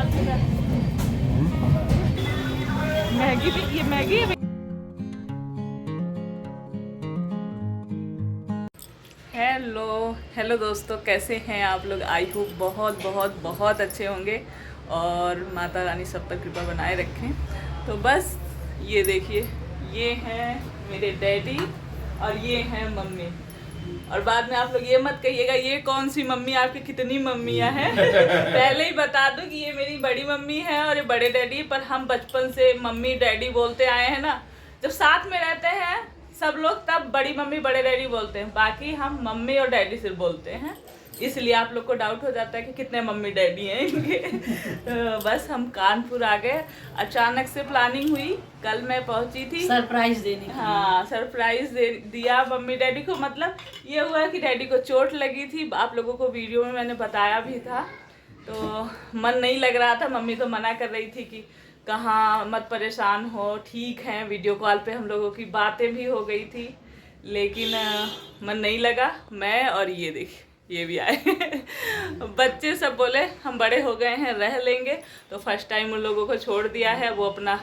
डालते हैं। मैगी भी, ये मैगी है। हेलो दोस्तों, कैसे हैं आप लोग? आई होप बहुत बहुत बहुत अच्छे होंगे और माता रानी सब पर कृपा बनाए रखें। तो बस ये देखिए, ये हैं मेरे डैडी और ये हैं मम्मी। और बाद में आप लोग ये मत कहिएगा ये कौन सी मम्मी, आपकी कितनी मम्मियाँ हैं। पहले ही बता दूं कि ये मेरी बड़ी मम्मी है और ये बड़े डैडी। पर हम बचपन से मम्मी डैडी बोलते आए हैं ना, जब साथ में रहते हैं सब लोग तब बड़ी मम्मी बड़े डैडी बोलते हैं, बाकी हम मम्मी और डैडी सिर्फ बोलते हैं। इसलिए आप लोग को डाउट हो जाता है कि कितने मम्मी डैडी हैं इनके। बस हम कानपुर आ गए, अचानक से प्लानिंग हुई। कल मैं पहुंची थी सरप्राइज देने के लिए। हाँ, सरप्राइज दिया मम्मी डैडी को। मतलब ये हुआ कि डैडी को चोट लगी थी, आप लोगों को वीडियो में मैंने बताया भी था। तो मन नहीं लग रहा था, मम्मी तो मना कर रही थी कि कहाँ मत परेशान हो, ठीक है। वीडियो कॉल पे हम लोगों की बातें भी हो गई थी, लेकिन मन नहीं लगा। मैं और ये देखिए ये भी आए। बच्चे सब बोले हम बड़े हो गए हैं, रह लेंगे। तो फर्स्ट टाइम उन लोगों को छोड़ दिया है, वो अपना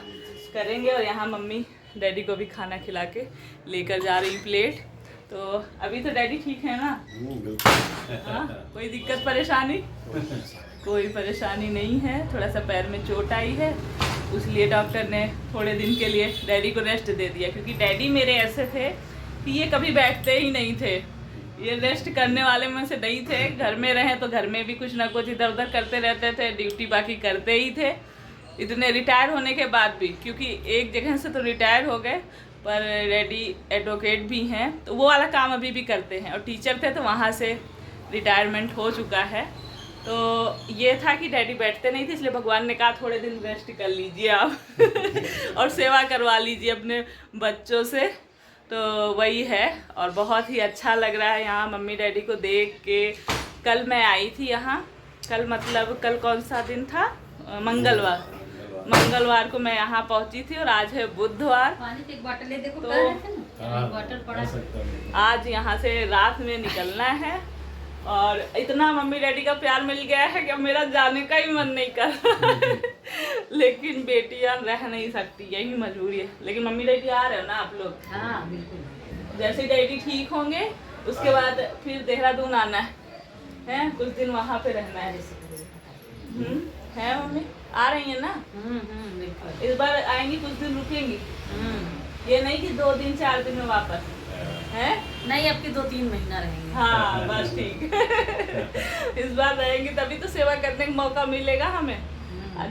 करेंगे। और यहाँ मम्मी डैडी को भी खाना खिला के लेकर जा रही प्लेट। तो अभी तो डैडी ठीक है ना? हाँ, कोई दिक्कत परेशानी? कोई परेशानी नहीं है। थोड़ा सा पैर में चोट आई है, इसलिए डॉक्टर ने थोड़े दिन के लिए डैडी को रेस्ट दे दिया। क्योंकि डैडी मेरे ऐसे थे कि ये कभी बैठते ही नहीं थे, ये रेस्ट करने वाले में से नहीं थे। घर में रहें तो घर में भी कुछ ना कुछ इधर उधर करते रहते थे, ड्यूटी बाकी करते ही थे। इतने रिटायर होने के बाद भी, क्योंकि एक जगह से तो रिटायर हो गए, पर डैडी एडवोकेट भी हैं तो वो वाला काम अभी भी करते हैं। और टीचर थे तो वहाँ से रिटायरमेंट हो चुका है। तो ये था कि डैडी बैठते नहीं थे, इसलिए भगवान ने कहा थोड़े दिन रेस्ट कर लीजिए आप और सेवा करवा लीजिए अपने बच्चों से। तो वही है। और बहुत ही अच्छा लग रहा है यहाँ मम्मी डैडी को देख के। कल मैं आई थी यहाँ, कल कौन सा दिन था? मंगलवार को मैं यहाँ पहुँची थी और आज है बुधवार। तो आज यहाँ से रात में निकलना है। और इतना मम्मी डैडी का प्यार मिल गया है कि अब मेरा जाने का ही मन नहीं कर रहा। लेकिन बेटियां रह नहीं सकती, यही मजबूरी है। लेकिन मम्मी डैडी आ रहे हो ना आप लोग? हाँ बिल्कुल। जैसे डैडी ठीक होंगे उसके बाद फिर देहरादून आना है, कुछ दिन वहाँ पे रहना है। है मम्मी आ रही है ना? बिल्कुल। इस बार आएंगी, कुछ दिन रुकेंगी? ये नहीं कि 2 दिन 4 दिन में वापस है? नहीं, अब के 2-3 महीना रहेंगे। हाँ बस ठीक। इस बार रहेंगी तभी तो सेवा करने का मौका मिलेगा हमें।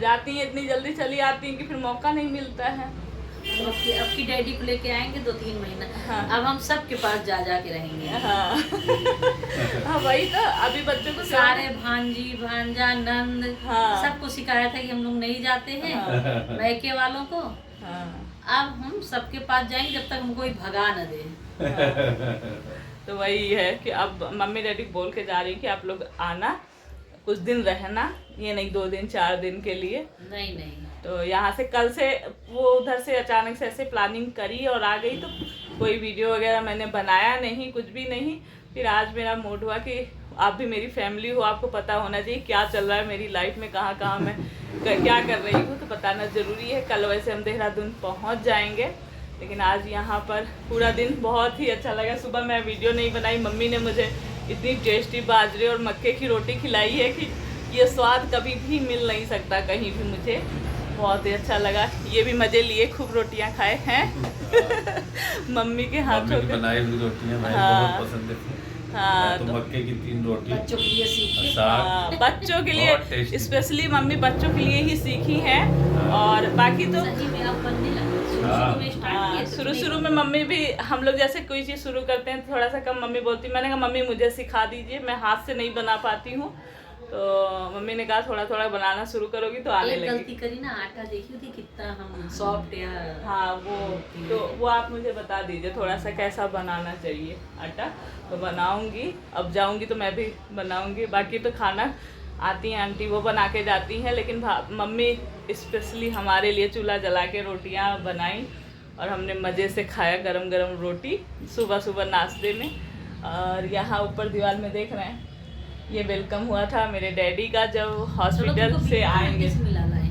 जाती हैं इतनी जल्दी चली आती हैं कि फिर मौका नहीं मिलता है। अब की डैडी को लेके आएंगे 2-3 महीना। हाँ। अब हम सब के पास जा के रहेंगे। हाँ। हाँ वही तो, अभी बच्चों को सारे भांजी भांजा नंद हाँ। सबको शिकायत है कि हम लोग नहीं जाते हैं। हाँ। मैके वालों को। हाँ। अब हम सबके पास जाएंगे जब तक हमको कोई भगा न दे। तो वही है कि अब मम्मी डैडी बोल के जा रही कि आप लोग आना, कुछ दिन रहना, ये नहीं 2 दिन 4 दिन के लिए। नहीं। तो यहाँ से कल से वो उधर से अचानक से ऐसे प्लानिंग करी और आ गई। तो कोई वीडियो वगैरह मैंने बनाया नहीं, कुछ भी नहीं। फिर आज मेरा मूड हुआ कि आप भी मेरी फैमिली हो, आपको पता होना चाहिए क्या चल रहा है मेरी लाइफ में, कहाँ मैं क्या कर रही हूँ, तो बताना ज़रूरी है। कल वैसे हम देहरादून पहुँच जाएंगे, लेकिन आज यहाँ पर पूरा दिन बहुत ही अच्छा लगा। सुबह मैं वीडियो नहीं बनाई, मम्मी ने मुझे इतनी टेस्टी बाजरे और मक्के की रोटी खिलाई है कि ये स्वाद कभी भी मिल नहीं सकता कहीं भी। मुझे बहुत ही अच्छा लगा। ये भी मज़े लिए, खूब रोटियाँ खाए हैं। मम्मी के हाथों की बनाई हुई रोटियाँ भाई हाँ। बहुत पसंद है। हाँ, तो मक्के की 3 रोटी बच्चों के लिए सीखी। साग, बच्चों के लिए स्पेशली मम्मी बच्चों के लिए ही सीखी है। और बाकी तो सही में अब बनने लगा। शुरू में मम्मी भी, हम लोग जैसे कोई चीज़ शुरू करते हैं थोड़ा सा कम मम्मी बोलती। मैंने कहा मम्मी मुझे सिखा दीजिए, मैं हाथ से नहीं बना पाती हूँ। तो मम्मी ने कहा थोड़ा थोड़ा बनाना शुरू करोगी तो आने लगी। गलती करी ना, आटा देखी थी कितना हम सॉफ्ट या हाँ वो आप मुझे बता दीजिए थोड़ा सा कैसा बनाना चाहिए आटा, तो बनाऊंगी। अब जाऊंगी तो मैं भी बनाऊंगी। बाकी तो खाना आती हैं आंटी, वो बना के जाती हैं, लेकिन मम्मी स्पेशली हमारे लिए चूल्हा जला के रोटियाँ बनाई और हमने मज़े से खाया गरम गरम रोटी सुबह सुबह नाश्ते में। और यहाँ ऊपर दीवार में देख रहे हैं ये वेलकम हुआ था मेरे डैडी का जब चलो हॉस्पिटल तुमको से आएंगे। मिला लाए।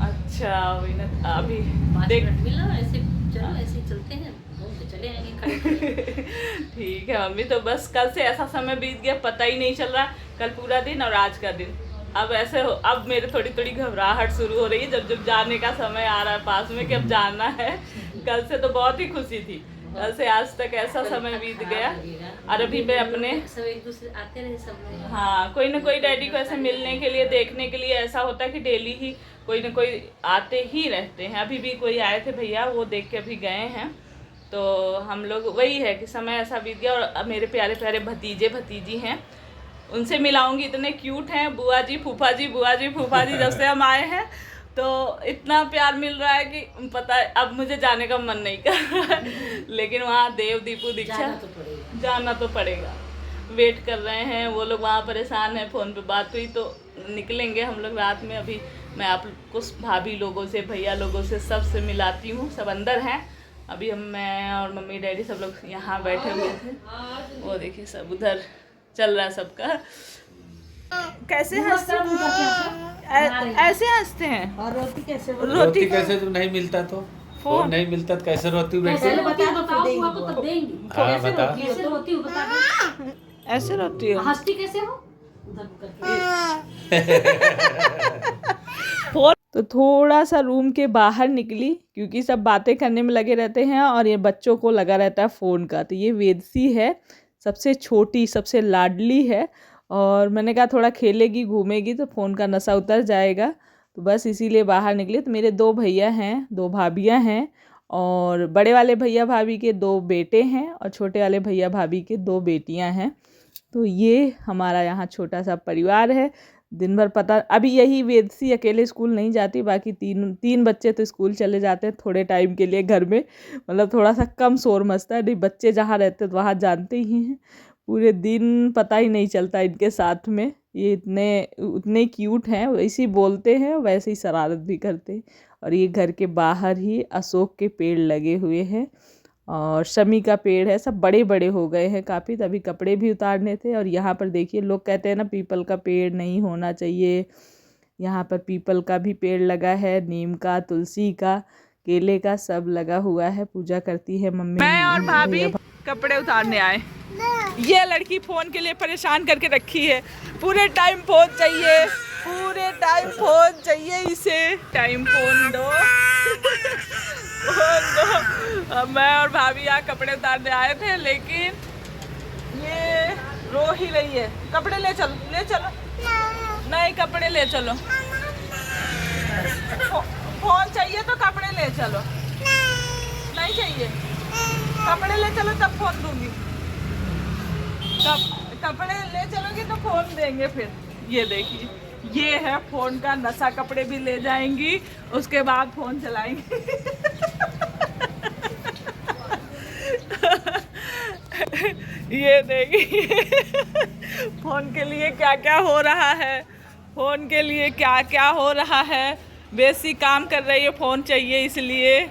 अच्छा अभी न अभी 5 देख मिनट मिला, ऐसे चलो ऐसे ही चलते हैं, घूम के चले आएंगे खड़े। ठीक है मम्मी। तो बस कल से ऐसा समय बीत गया पता ही नहीं चल रहा, कल पूरा दिन और आज का दिन। अब ऐसे हो, अब मेरे थोड़ी थोड़ी घबराहट शुरू हो रही है जब जब जाने का समय आ रहा है पास में कि अब जाना है। कल से तो बहुत ही खुशी थी, कल से आज तक ऐसा समय बीत गया। और अभी मैं अपने सब एक दूसरे आते रहे सब लोग। हाँ कोई ना कोई डैडी को ऐसे मिलने के लिए देखने के लिए ऐसा होता है कि डेली ही कोई ना कोई आते ही रहते हैं। अभी भी कोई आए थे भैया, वो देख के अभी गए हैं। तो हम लोग वही है कि समय ऐसा बीत गया। और अब मेरे प्यारे प्यारे भतीजे भतीजी हैं, उनसे मिलाऊंगी। इतने क्यूट हैं, बुआ जी फूफा जी, बुआ जी फूफा जी। जब से हम आए हैं तो इतना प्यार मिल रहा है कि पता है अब मुझे जाने का मन नहीं कर रहा है। लेकिन वहाँ देव दीपू दीक्षा जाना तो पड़ेगा। वेट कर रहे हैं वो लोग, वहाँ परेशान हैं। फ़ोन पे बात हुई तो निकलेंगे हम लोग रात में। अभी मैं आप कुछ भाभी लोगों से, भैया लोगों से, सबसे मिलाती हूँ। सब अंदर हैं। अभी मैं और मम्मी डैडी सब लोग यहाँ बैठे हुए थे। वो देखिए सब उधर चल रहा है सबका। कैसे हंसते ऐसे हंसते हैं। और रोटी कैसे? रोटी कैसे तुम नहीं मिलता तो फोन नहीं मिलता तो कैसे रोती हूँ कैसे बेटे? बताओ तो तब देंगी। हाँ बता। कैसे रोती हूँ बता दो। ऐसे रोती हो? हंसती कैसे हो? उधर करके। तो थोड़ा सा रूम के बाहर निकली क्योंकि सब बातें करने में लगे रहते हैं और ये बच्चों को लगा रहता है फ़ोन का। तो ये वेदसी है, सबसे छोटी, सबसे लाडली है। और मैंने कहा थोड़ा खेलेगी घूमेगी तो फ़ोन का नशा उतर जाएगा। तो बस इसीलिए बाहर निकले। तो मेरे 2 भैया हैं, 2 भाभियाँ हैं। और बड़े वाले भैया भाभी के 2 बेटे हैं और छोटे वाले भैया भाभी के 2 बेटियाँ हैं। तो ये हमारा यहाँ छोटा सा परिवार है। दिन भर पता अभी यही वेदसी अकेले स्कूल नहीं जाती, बाकी तीन बच्चे तो स्कूल चले जाते हैं थोड़े टाइम के लिए घर में। मतलब थोड़ा सा कम शोर मचता है। नहीं बच्चे जहाँ रहते हैं तो वहाँ जानते ही हैं, पूरे दिन पता ही नहीं चलता इनके साथ में। ये उतने क्यूट हैं, वैसे ही बोलते हैं वैसे ही शरारत भी करते हैं। और ये घर के बाहर ही अशोक के पेड़ लगे हुए हैं और शमी का पेड़ है। सब बड़े बड़े हो गए हैं काफ़ी, तभी कपड़े भी उतारने थे। और यहाँ पर देखिए लोग कहते हैं ना पीपल का पेड़ नहीं होना चाहिए, यहाँ पर पीपल का भी पेड़ लगा है, नीम का, तुलसी का, केले का, सब लगा हुआ है। पूजा करती है मम्मी। मैं और भाभी कपड़े उतारने आए। ये लड़की फ़ोन के लिए परेशान करके रखी है, पूरे टाइम फ़ोन चाहिए, पूरे टाइम फ़ोन चाहिए इसे। टाइम फ़ोन दो फ़ोन दो। अब मैं और भाभी यहाँ कपड़े उतारने आए थे लेकिन ये रो ही रही है। कपड़े ले चलो, ले चलो। नहीं कपड़े ले चलो। फ़ोन चाहिए तो कपड़े ले चलो। नहीं चाहिए कपड़े ले चलो तब फ़ोन दूंगी। कपड़े ले चलोगे तो फ़ोन देंगे फिर। ये देखिए ये है फ़ोन का नशा। कपड़े भी ले जाएंगी उसके बाद फ़ोन चलाएंगी। ये देखिए फ़ोन के लिए क्या क्या हो रहा है, फ़ोन के लिए क्या क्या हो रहा है। बेसी काम कर रही है, फ़ोन चाहिए इसलिए।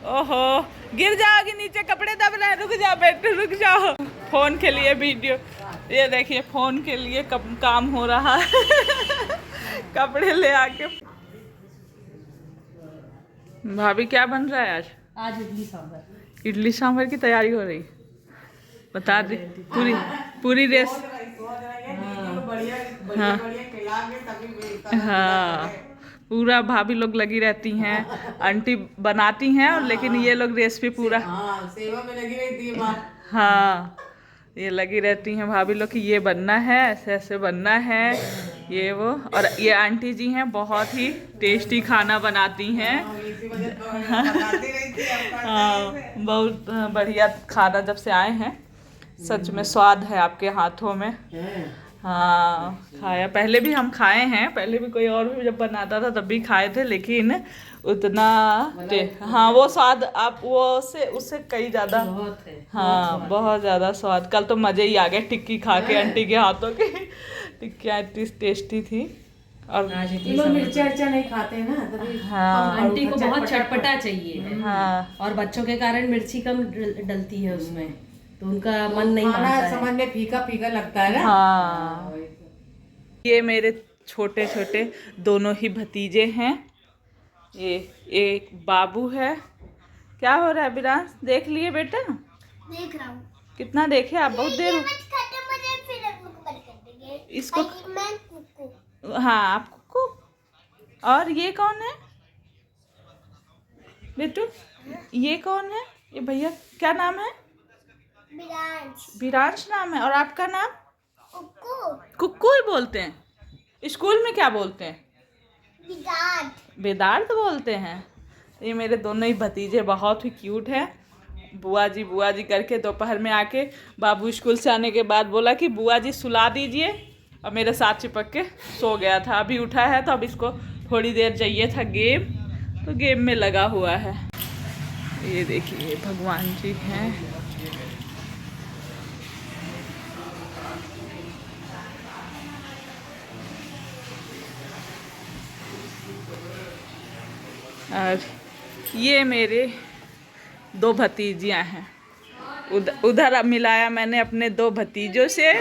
ओहो गिर जाओगी नीचे, कपड़े दब रहे हैं। रुक जाओ बेटे रुक जाओ। फ़ोन के लिए वीडियो, ये देखिए फ़ोन के लिए काम हो रहा है। कपड़े ले आके। भाभी क्या बन रहा है आज? आज इडली सांभर। इडली सांभर की तैयारी हो रही, बता दी पूरी रेस। हाँ हाँ पूरा भाभी लोग लगी रहती हैं, आंटी बनाती हैं और लेकिन ये लोग रेसिपी पूरा सेवा में लगी रहती है। हाँ ये लगी रहती हैं भाभी लोग कि ये बनना है, ऐसे ऐसे बनना है, ये वो। और ये आंटी जी हैं बहुत ही टेस्टी खाना बनाती हैं। हाँ बहुत बढ़िया खाना जब से आए हैं, सच में स्वाद है आपके हाथों में। हाँ खाया, पहले भी हम खाए हैं, पहले भी कोई और भी जब बनाता था तब भी खाए थे, लेकिन उतना हाँ वो स्वाद आप वो उससे कई ज़्यादा। हाँ बहुत ज़्यादा स्वाद। कल तो मज़े ही आ गए टिक्की खा के, आंटी के हाथों की टिक्कियाँ इतनी टेस्टी थी। और मिर्चा नहीं खाते ना तभी। हाँ आंटी को बहुत चटपटा चाहिए। हाँ और बच्चों के कारण मिर्ची कम डलती है उसमें, तो उनका मन नहीं मानता है। समझ में फीका फीका लगता है ना। हाँ ये मेरे छोटे छोटे दोनों ही भतीजे हैं। ये एक बाबू है। क्या हो रहा है विरांश? देख लिए बेटा? देख रहा हूँ। कितना देखे आप? बहुत देर इसको। हाँ आप कुकू। और ये कौन है बेटू? ये कौन है? ये भैया क्या नाम है? विरांश नाम है। और आपका नाम? कुक्कू ही बोलते हैं। स्कूल में क्या बोलते हैं? वेदांत बोलते हैं। ये मेरे दोनों ही भतीजे बहुत ही क्यूट हैं। बुआ जी करके दोपहर में आके बाबू स्कूल से आने के बाद बोला कि बुआ जी सुला दीजिए, और मेरे साथ चिपक के सो गया था। अभी उठा है तो अब इसको थोड़ी देर चाहिए था गेम, तो गेम में लगा हुआ है। ये देखिए भगवान जी हैं। और ये मेरे दो भतीजियाँ हैं। उधर मिलाया मैंने अपने दो भतीजों से।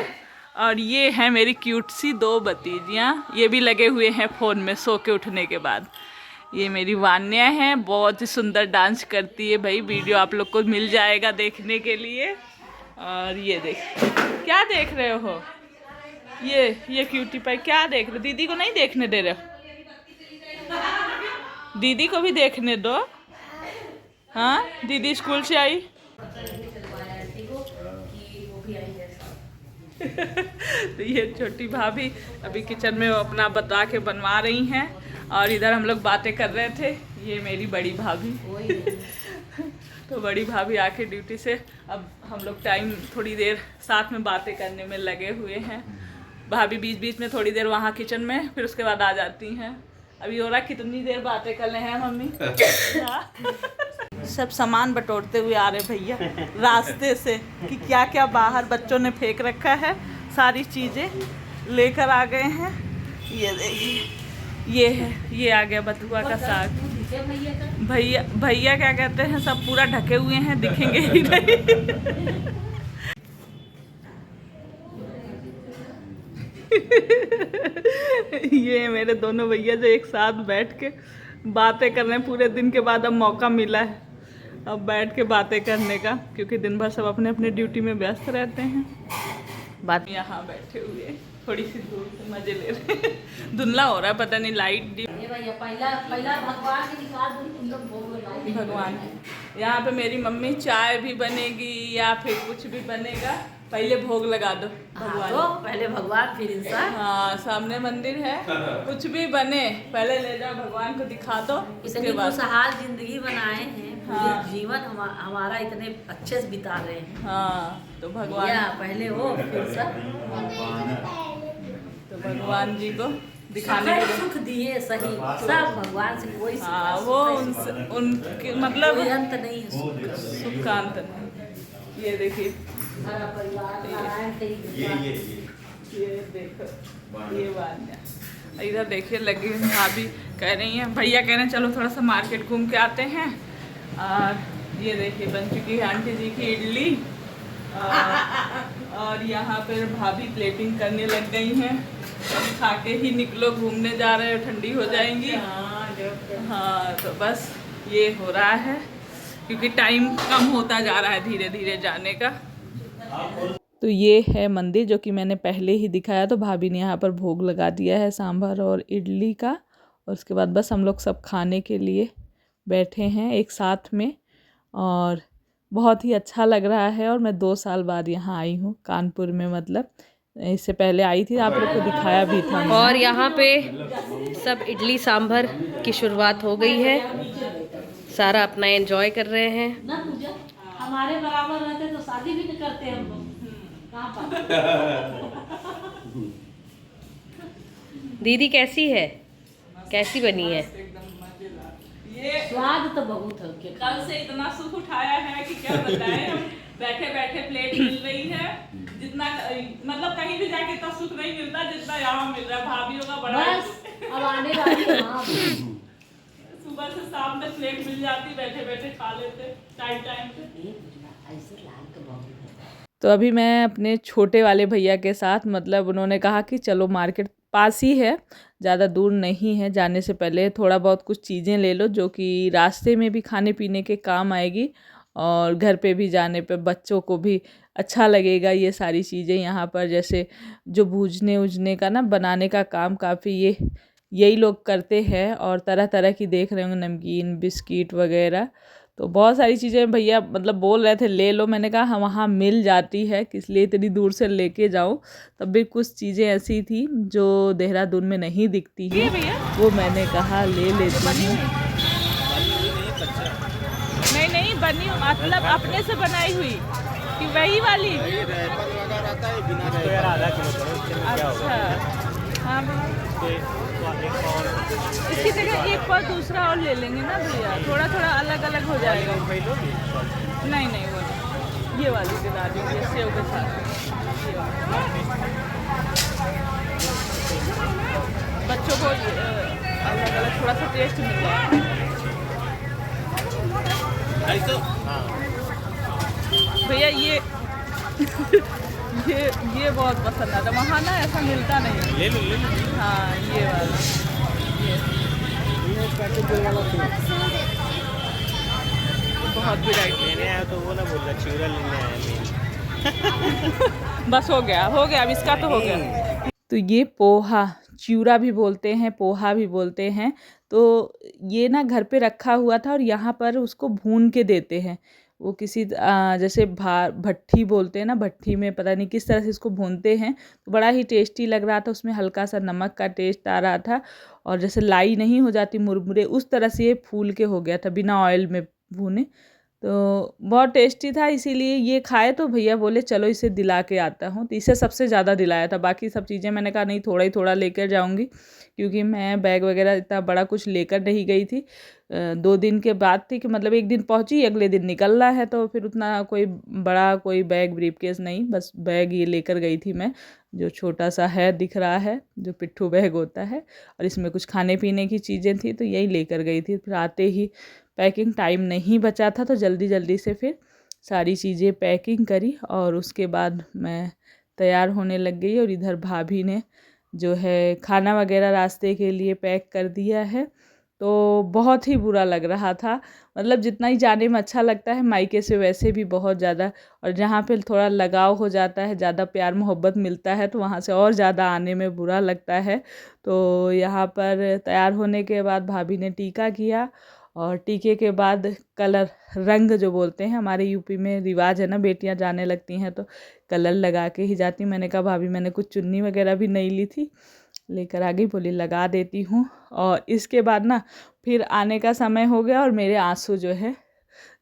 और ये हैं मेरी क्यूट सी दो भतीजियाँ। ये भी लगे हुए हैं फ़ोन में सो के उठने के बाद। ये मेरी वान्या है, बहुत ही सुंदर डांस करती है भाई। वीडियो आप लोग को मिल जाएगा देखने के लिए। और ये देख, क्या देख रहे हो? ये क्यूटी पाई क्या देख रहे हो? दीदी को नहीं देखने दे रहे हो? दीदी को भी देखने दो। हाँ दीदी स्कूल से आई। तो ये छोटी भाभी अभी किचन में अपना बता के बनवा रही हैं, और इधर हम लोग बातें कर रहे थे। ये मेरी बड़ी भाभी। तो बड़ी भाभी आके ड्यूटी से, अब हम लोग टाइम थोड़ी देर साथ में बातें करने में लगे हुए हैं। भाभी बीच बीच में थोड़ी देर वहाँ किचन में, फिर उसके बाद आ जाती हैं। अभी हो रहा कितनी देर बातें कर रहे हैं मम्मी। सब सामान बटोरते हुए आ रहे भैया रास्ते से, कि क्या क्या बाहर बच्चों ने फेंक रखा है, सारी चीज़ें लेकर आ गए हैं। ये देखिए, ये है, ये आ गया बथुआ का साग। भैया क्या कहते हैं, सब पूरा ढके हुए हैं, दिखेंगे ही नहीं। ये मेरे दोनों भैया जो एक साथ बैठ के बातें कर रहे हैं। पूरे दिन के बाद अब मौका मिला है अब बैठ के बातें करने का, क्योंकि दिन भर सब अपने अपने ड्यूटी में व्यस्त रहते हैं। बात यहाँ बैठे हुए थोड़ी सी दूर से मजे ले रहे हैं। धुंधला हो रहा है, पता नहीं लाइट भगवान। यहाँ पे मेरी मम्मी चाय भी बनेगी या फिर कुछ भी बनेगा, पहले भोग लगा दो भगवान। तो पहले भगवान फिर इंसान। हाँ सामने मंदिर है, कुछ भी बने पहले ले जाओ भगवान को दिखा दो। इतनी खुशहाल जिंदगी बनाए हैं। हाँ। जीवन हमारा इतने अच्छे से बिता रहे हैं। हाँ तो भगवान पहले हो फिर सब। तो भगवान जी को दिखाने के लिए सुख दिए सही, सब भगवान से कोई हाँ वो उनके मतलब कोई अंत नहीं है सुख का अंत नहीं। ये देखिए ये देखो, ये वान्या। इधर देखिए लगी भाभी कह रही हैं, भैया कह रहे हैं चलो थोड़ा सा मार्केट घूम के आते हैं। और ये देखिए बन चुकी है आंटी जी की इडली। और यहाँ पर भाभी प्लेटिंग करने लग गई हैं। खा के ही निकलो, घूमने जा रहे हो, ठंडी हो जाएंगी। हाँ तो बस ये हो रहा है, क्योंकि टाइम कम होता जा रहा है धीरे धीरे जाने का। तो ये है मंदिर जो कि मैंने पहले ही दिखाया। तो भाभी ने यहाँ पर भोग लगा दिया है सांभर और इडली का, और उसके बाद बस हम लोग सब खाने के लिए बैठे हैं एक साथ में। और बहुत ही अच्छा लग रहा है। और मैं 2 साल बाद यहाँ आई हूँ कानपुर में, मतलब इससे पहले आई थी, आप लोग को दिखाया भी था। और यहाँ पे सब इडली सांभर की शुरुआत हो गई है, सारा अपना एंजॉय कर रहे हैं। ना पूजा हमारे बराबर रहते तो शादी भी नहीं करते हम लोग। कहाँ पर दीदी कैसी है, कैसी बनी है? ये स्वाद तो बहुत है उनके। कल से इतना सुख उठाया है कि क्या बताएं। हम बैठे बैठे प्लेट मिल रही है, जितना मतलब कहीं भी जाके इतना सुख नहीं मिलता जितना यहाँ मिल रहा है। भाभीियों का बड़ा बस अब आने वाली है। हाँ। सुबह से शाम तक प्लेट मिल जाती, बैठे बैठे खा लेते टाइम पे। ऐसे लाल तो बहुत है। तो अभी मैं अपने छोटे वाले भैया के साथ, मतलब उन्होंने कहा कि चलो मार्केट पास ही है, ज़्यादा दूर नहीं है। जाने से पहले थोड़ा बहुत कुछ चीज़ें ले लो जो कि रास्ते में भी खाने पीने के काम आएगी, और घर पे भी जाने पे बच्चों को भी अच्छा लगेगा। ये सारी चीज़ें यहाँ पर जैसे जो भूजने उजने का ना बनाने का काम काफ़ी यही लोग करते हैं, और तरह तरह की देख रहे होंगे नमकीन बिस्किट वगैरह। तो बहुत सारी चीज़ें भैया मतलब बोल रहे थे ले लो, मैंने कहा हाँ वहाँ मिल जाती है, किस लिए इतनी दूर से लेके जाऊँ। तब भी कुछ चीज़ें ऐसी थी जो देहरादून में नहीं दिखती है, वो मैंने कहा ले लेती हूँ। नहीं बनी मतलब अपने से बनाई हुई कि वही वाली। अच्छा हाँ इसकी जगह एक और दूसरा और ले लेंगे ना भैया, थोड़ा थोड़ा अलग अलग हो जाएगा। नहीं वो ये वाली दिला दीजिए सेव के साथ। बच्चों को अलग अलग थोड़ा सा टेस्ट मिल जाएगा। भैया ये ये बहुत पसंद आता, वहाँ ना ऐसा मिलता नहीं। ले लो हाँ ये वाला बहुत वैरायटी लेने आया तो वो ना बोल रहा चिवड़ा लेने आया। बस हो गया अब इसका तो हो गया। तो ये पोहा चिवड़ा भी बोलते हैं, पोहा भी बोलते हैं। तो ये ना घर पे रखा हुआ था और यहाँ पर उसको भून के देते हैं। वो किसी जैसे भट्ठी बोलते हैं ना, भट्ठी में पता नहीं किस तरह से इसको भूनते हैं। तो बड़ा ही टेस्टी लग रहा था, उसमें हल्का सा नमक का टेस्ट आ रहा था, और जैसे लाई नहीं हो जाती मुरमुरे उस तरह से ये फूल के हो गया था बिना ऑयल में भूने। तो बहुत टेस्टी था, इसीलिए ये खाए तो भैया बोले चलो इसे दिला के आता हूँ। तो इसे सबसे ज़्यादा दिलाया था, बाकी सब चीज़ें मैंने कहा नहीं थोड़ा ही थोड़ा लेकर जाऊँगी, क्योंकि मैं बैग वगैरह इतना बड़ा कुछ लेकर नहीं गई थी। 2 दिन के बाद थी कि मतलब एक दिन पहुँची अगले दिन निकलना है, तो फिर उतना कोई बड़ा कोई बैग ब्रीफकेस नहीं, बस बैग ये लेकर गई थी मैं, जो छोटा सा है दिख रहा है जो पिट्ठू बैग होता है, और इसमें कुछ खाने पीने की चीज़ें थी तो यही लेकर गई थी। फिर आते ही पैकिंग टाइम नहीं बचा था तो जल्दी जल्दी से फिर सारी चीज़ें पैकिंग करी, और उसके बाद मैं तैयार होने लग गई। और इधर भाभी ने जो है खाना वगैरह रास्ते के लिए पैक कर दिया है। तो बहुत ही बुरा लग रहा था, मतलब जितना ही जाने में अच्छा लगता है मायके से वैसे भी बहुत ज़्यादा, और जहाँ पे थोड़ा लगाव हो जाता है, ज़्यादा प्यार मोहब्बत मिलता है तो वहाँ से और ज़्यादा आने में बुरा लगता है। तो यहाँ पर तैयार होने के बाद भाभी ने टीका किया, और टीके के बाद कलर रंग जो बोलते हैं, हमारे यूपी में रिवाज है ना, बेटियां जाने लगती हैं तो कलर लगा के ही जाती। मैंने कहा भाभी मैंने कुछ चुन्नी वगैरह भी नहीं ली थी, लेकर आ गई, बोली लगा देती हूँ। और इसके बाद ना फिर आने का समय हो गया, और मेरे आंसू जो है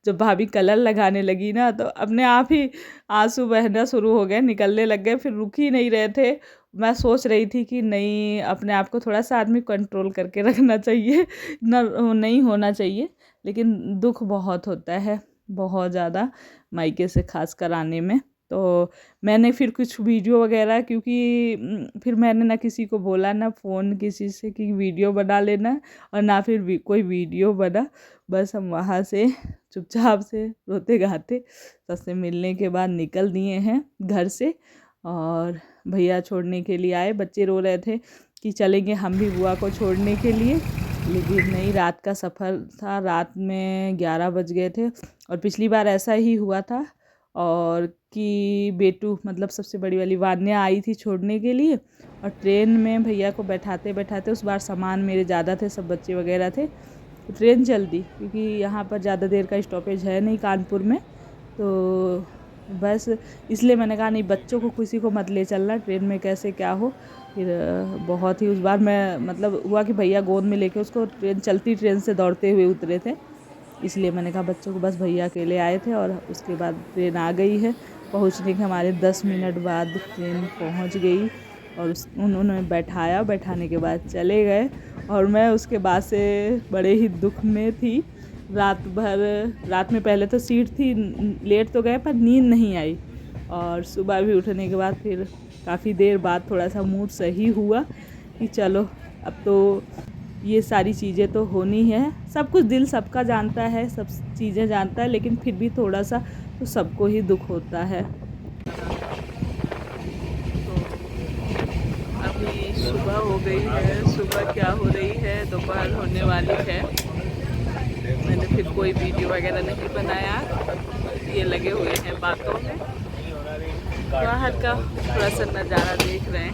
जब भाभी कलर लगाने लगी ना तो अपने आप ही आंसू बहना शुरू हो गए, निकलने लग गए, फिर रुक ही नहीं रहे थे। मैं सोच रही थी कि नहीं अपने आप को थोड़ा सा आदमी कंट्रोल करके रखना चाहिए, ना नहीं होना चाहिए, लेकिन दुख बहुत होता है बहुत ज़्यादा मायके से खास कर आने में। तो मैंने फिर कुछ वीडियो वगैरह, क्योंकि फिर मैंने ना किसी को बोला ना फ़ोन किसी से कि वीडियो बना लेना, और ना फिर कोई वीडियो बना, बस हम वहाँ से चुपचाप से रोते गाते सबसे मिलने के बाद निकल दिए हैं घर से। और भैया छोड़ने के लिए आए, बच्चे रो रहे थे कि चलेंगे हम भी बुआ को छोड़ने के लिए, लेकिन नहीं, रात का सफ़र था, रात में 11 बज गए थे। और पिछली बार ऐसा ही हुआ था, और कि बेटू मतलब सबसे बड़ी वाली वान्या आई थी छोड़ने के लिए, और ट्रेन में भैया को बैठाते बैठाते उस बार सामान मेरे ज़्यादा थे, सब बच्चे वगैरह थे, तो ट्रेन चल दी, क्योंकि यहाँ पर ज़्यादा देर का स्टॉपेज है नहीं कानपुर में। तो बस इसलिए मैंने कहा नहीं बच्चों को किसी को मत ले चलना, ट्रेन में कैसे क्या हो। फिर बहुत ही उस बार मैं मतलब हुआ कि भैया गोद में लेके उसको चलती ट्रेन से दौड़ते हुए उतरे थे, इसलिए मैंने कहा बच्चों को बस भैया अकेले आए थे। और उसके बाद ट्रेन आ गई है, पहुंचने के हमारे 10 मिनट बाद ट्रेन पहुंच गई, और उन्होंने बैठाया, बैठाने के बाद चले गए। और मैं उसके बाद से बड़े ही दुख में थी, रात में पहले तो सीट थी, लेट तो गए पर नींद नहीं आई, और सुबह भी उठने के बाद फिर काफ़ी देर बाद थोड़ा सा मूड सही हुआ कि चलो अब तो ये सारी चीज़ें तो होनी है। सब कुछ दिल सबका जानता है, सब चीज़ें जानता है, लेकिन फिर भी थोड़ा सा तो सबको ही दुख होता है। तो अभी सुबह हो गई है, सुबह क्या हो रही है, दोपहर होने वाली है। मैंने फिर कोई वीडियो वगैरह नहीं बनाया, ये लगे हुए हैं बातों में। बाहर का थोड़ा सा नज़ारा देख रहे हैं।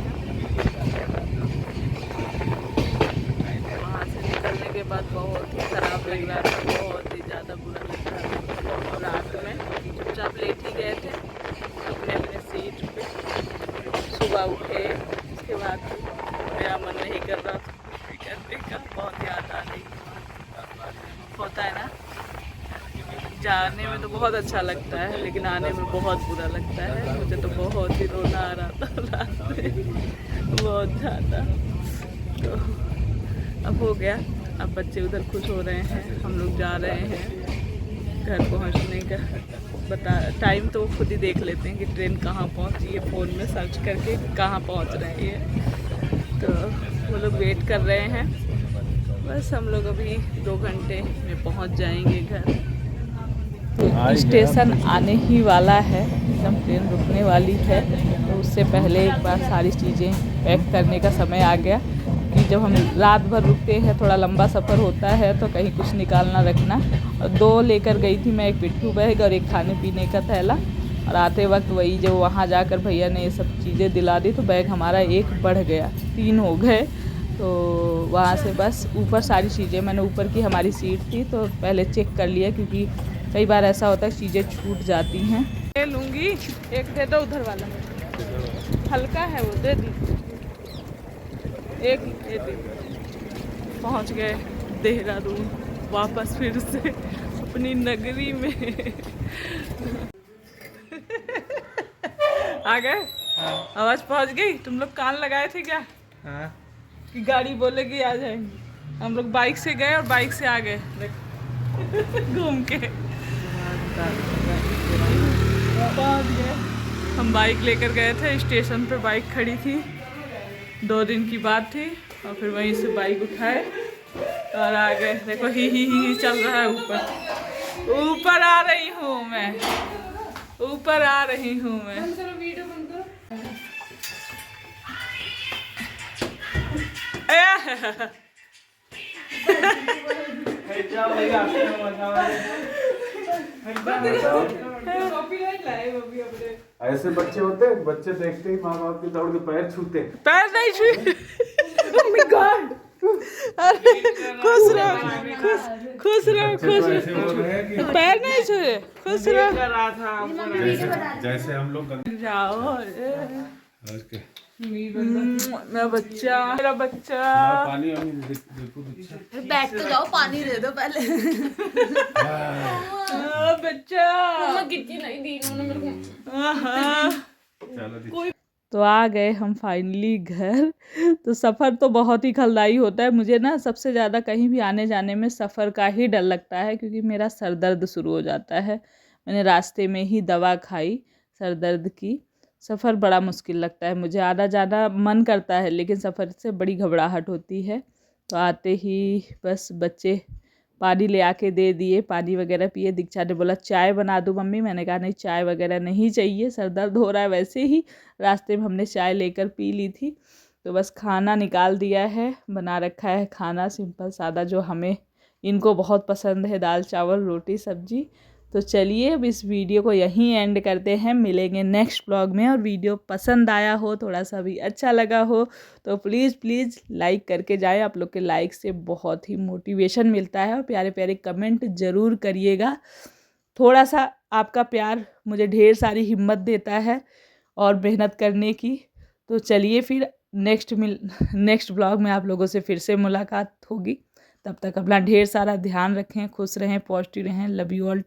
वहाँ से निकलने के बाद बहुत ही ख़राब लग रहा था, बहुत ही ज़्यादा बुरा लग रहा था। रात में चुपचाप लेट ही गए थे अपने अपने सीट पे। सुबह उठे, उसके बाद मेरा मन नहीं कर रहा था करने का, बहुत याद आ रही होता है ना। जाने में तो बहुत अच्छा लगता है, लेकिन आने में बहुत बुरा लगता है। मुझे तो बहुत ही रोना आ रहा था रात में, बहुत ज़्यादा। तो अब हो गया, अब बच्चे उधर खुश हो रहे हैं, हम लोग जा रहे हैं घर पहुंचने का। टाइम तो वो खुद ही देख लेते हैं कि ट्रेन कहाँ पहुंची है, फ़ोन में सर्च करके कहाँ पहुंच रही है। तो वो लोग वेट कर रहे हैं। बस हम लोग अभी 2 घंटे में पहुंच जाएंगे घर। तो स्टेशन आने ही वाला है, एकदम ट्रेन रुकने वाली है। तो उससे पहले एक बार सारी चीज़ें पैक करने का समय आ गया कि जब हम रात भर रुकते हैं, थोड़ा लंबा सफ़र होता है, तो कहीं कुछ निकालना रखना। और 2 लेकर गई थी मैं, एक पिट्ठू बैग और एक खाने पीने का थैला। और आते वक्त वही जो वहाँ जाकर भैया ने ये सब चीज़ें दिला दी, तो बैग हमारा 1 बढ़ गया, 3 हो गए। तो वहाँ से बस ऊपर सारी चीज़ें, मैंने ऊपर की हमारी सीट थी तो पहले चेक कर लिया, क्योंकि कई बार ऐसा होता है चीज़ें छूट जाती हैं। ले लूँगी, एक दे दो उधर वाला, हल्का है वो, दे दी एक दे दी। पहुँच गए देहरादून, वापस फिर से अपनी नगरी में। आ गए, आवाज़ पहुँच गई। तुम लोग कान लगाए थे क्या कि गाड़ी बोलेगी आ जाएंगे? हम लोग बाइक से गए और बाइक से आ गए घूम के पहुँच गए। हम बाइक लेकर गए थे, स्टेशन पे बाइक खड़ी थी, 2 दिन की बात थी। और फिर वहीं से बाइक उठाए और आ गए। देखो ही चल रहा है। ऊपर आ रही हूँ मैं, ऊपर आ रही हूँ मैं। ऐसे बच्चे होते हैं, बच्चे देखते ही माँ बाप के दौड़ के पैर छूते। पैर नहीं छुए। Oh my God! अरे खुश रहो, खुश रहो, खुश रहो। पैर नहीं छुए, खुश रहो। जैसे हम लोग जाओ मेरा बच्चा, मेरा बच्चा। पानी बैठ तो जाओ, पानी दे दो पहले। बच्चा कितनी नहीं दी इन्होंने मेरे को। तो आ गए हम फाइनली घर। तो सफ़र तो बहुत ही खलदाई होता है। मुझे ना सबसे ज़्यादा कहीं भी आने जाने में सफ़र का ही डर लगता है, क्योंकि मेरा सर दर्द शुरू हो जाता है। मैंने रास्ते में ही दवा खाई सर दर्द की। सफ़र बड़ा मुश्किल लगता है मुझे, आना जाना मन करता है, लेकिन सफ़र से बड़ी घबराहट होती है। तो आते ही बस बच्चे पानी ले आके दे दिए, पानी वगैरह पिए। दीक्षा ने बोला चाय बना दूँ मम्मी, मैंने कहा नहीं चाय वगैरह नहीं चाहिए, सर दर्द हो रहा है। वैसे ही रास्ते में हमने चाय लेकर पी ली थी। तो बस खाना निकाल दिया है, बना रखा है खाना सिंपल सादा, जो हमें इनको बहुत पसंद है, दाल चावल रोटी सब्जी। तो चलिए अब इस वीडियो को यहीं एंड करते हैं, मिलेंगे नेक्स्ट ब्लॉग में। और वीडियो पसंद आया हो, थोड़ा सा भी अच्छा लगा हो, तो प्लीज़ लाइक करके जाएं। आप लोग के लाइक से बहुत ही मोटिवेशन मिलता है, और प्यारे प्यारे कमेंट ज़रूर करिएगा। थोड़ा सा आपका प्यार मुझे ढेर सारी हिम्मत देता है और मेहनत करने की। तो चलिए फिर नेक्स्ट ब्लॉग में आप लोगों से फिर से मुलाकात होगी। तब तक अपना ढेर सारा ध्यान रखें, खुश रहें, पॉजिटिव रहें। Love you all.